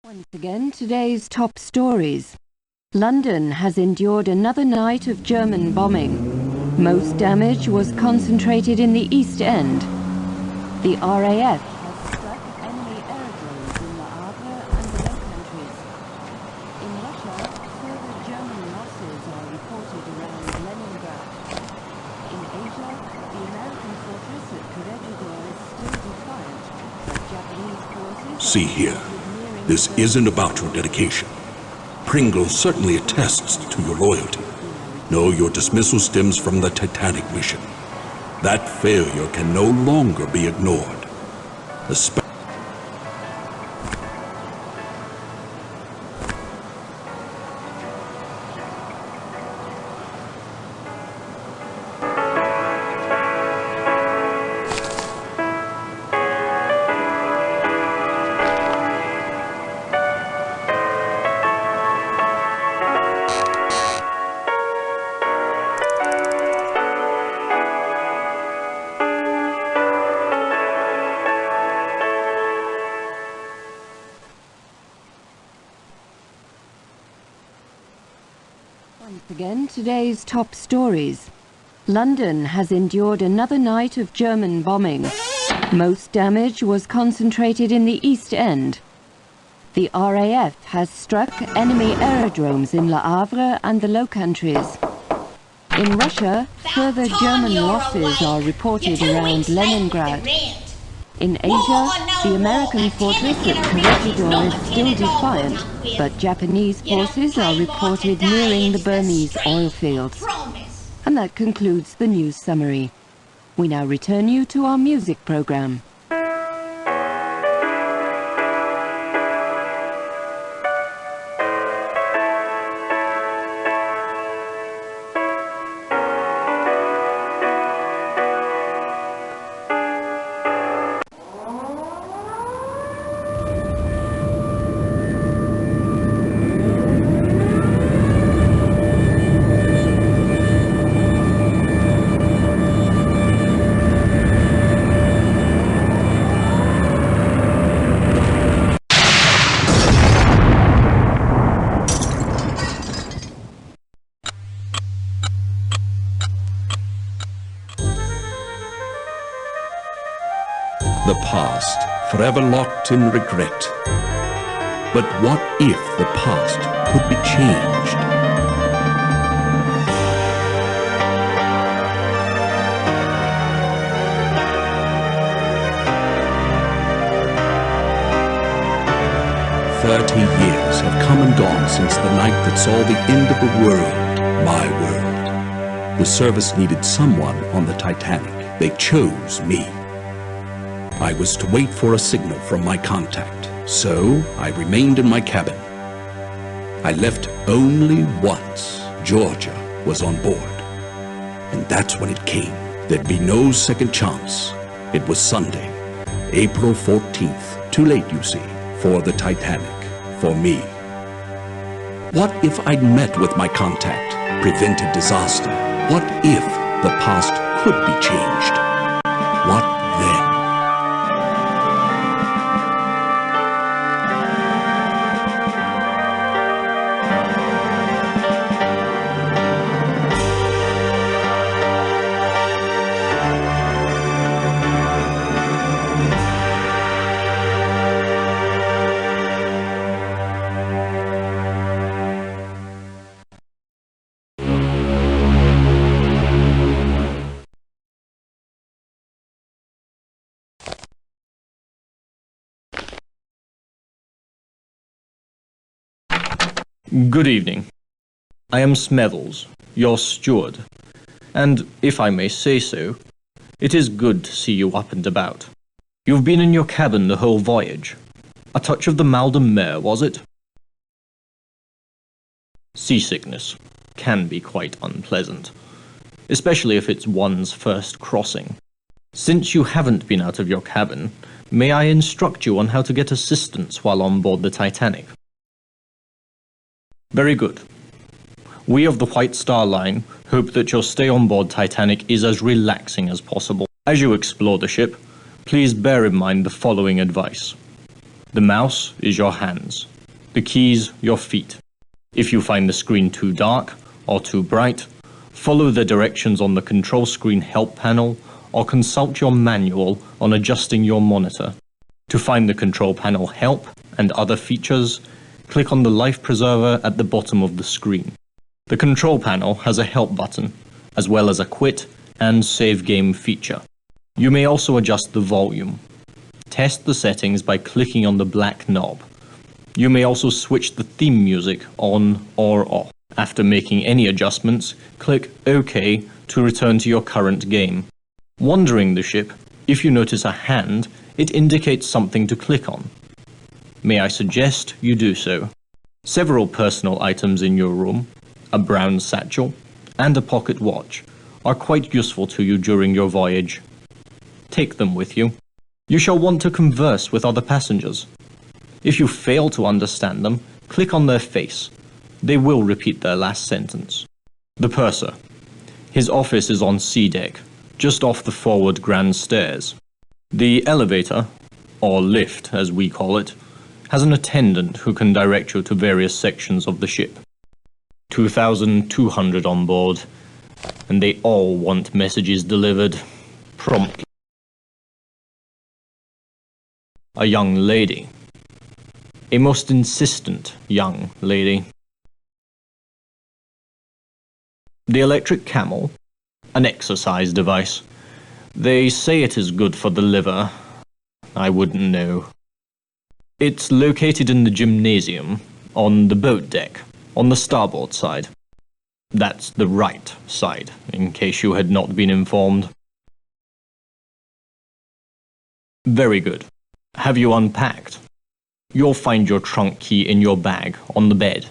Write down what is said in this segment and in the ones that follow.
Once again, today's top stories. London has endured another night of German bombing. Most damage was concentrated in the East End. The RAF has struck enemy aerodromes in Le Havre and the Low Countries. In Russia, further German losses are reported around Leningrad. In Asia, the American fortress at Corregidor is still defiant, but Japanese forces... See here. This isn't about your dedication. Pringle certainly attests to your loyalty. No, your dismissal stems from the Titanic mission. That failure can no longer be ignored. Once again, today's top stories. London has endured another night of German bombing. Most damage was concentrated in the East End. The RAF has struck enemy aerodromes in Le Havre and the Low Countries. In Russia, further German losses are reported around Leningrad. In Asia, the American fortress at Corregidor is still defiant, but Japanese forces are reported nearing the Burmese oil fields. And that concludes the news summary. We now return you to our music program. The past, forever locked in regret. But what if the past could be changed? "30 years have come and gone since the night that saw the end of the world, my world. The service needed someone on the Titanic. They chose me. I was to wait for a signal from my contact, so I remained in my cabin. I left only once. Georgia was on board. And that's when it came. There'd be no second chance. It was Sunday, April 14th. Too late, you see, for the Titanic, for me. What if I'd met with my contact, prevented disaster? What if the past could be changed? What then? Good evening. I am Smethles, your steward, and, if I may say so, it is good to see you up and about. You've been in your cabin the whole voyage. A touch of the mal de mer, was it? Seasickness can be quite unpleasant, especially if it's one's first crossing. Since you haven't been out of your cabin, may I instruct you on how to get assistance while on board the Titanic? Very good. We of the White Star Line hope that your stay on board Titanic is as relaxing as possible. As you explore the ship, please bear in mind the following advice. The mouse is your hands. The keys, your feet. If you find the screen too dark or too bright, follow the directions on the control screen help panel or consult your manual on adjusting your monitor. To find the control panel help and other features, click on the life preserver at the bottom of the screen. The control panel has a help button, as well as a quit and save game feature. You may also adjust the volume. Test the settings by clicking on the black knob. You may also switch the theme music on or off. After making any adjustments, click OK to return to your current game. Wandering the ship, if you notice a hand, it indicates something to click on. May I suggest you do so? Several personal items in your room, a brown satchel, and a pocket watch are quite useful to you during your voyage. Take them with you. You shall want to converse with other passengers. If you fail to understand them, click on their face. They will repeat their last sentence. The purser. His office is on C deck, just off the forward grand stairs. The elevator, or lift as we call it, has an attendant who can direct you to various sections of the ship. 2,200 on board, and they all want messages delivered promptly. A young lady. A most insistent young lady. The electric camel, an exercise device. They say it is good for the liver. I wouldn't know. It's located in the gymnasium, on the boat deck, on the starboard side. That's the right side, in case you had not been informed. Very good. Have you unpacked? You'll find your trunk key in your bag on the bed.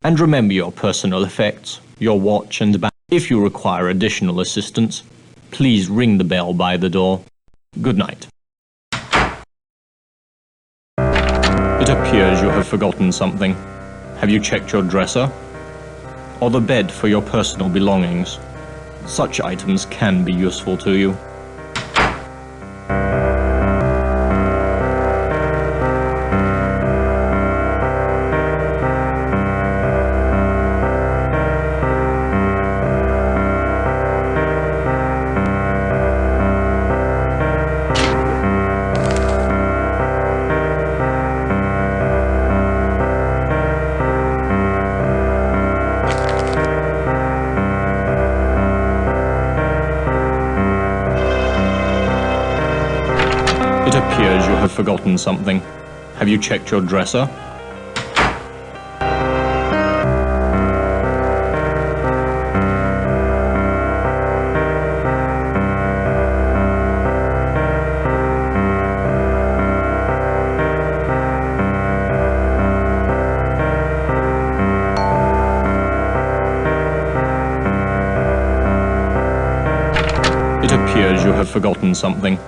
And remember your personal effects, your watch and bag. If you require additional assistance, please ring the bell by the door. Good night. It appears you have forgotten something. Have you checked your dresser? Or the bed for your personal belongings? Such items can be useful to you. It appears you have forgotten something. Have you checked your dresser? It appears you have forgotten something.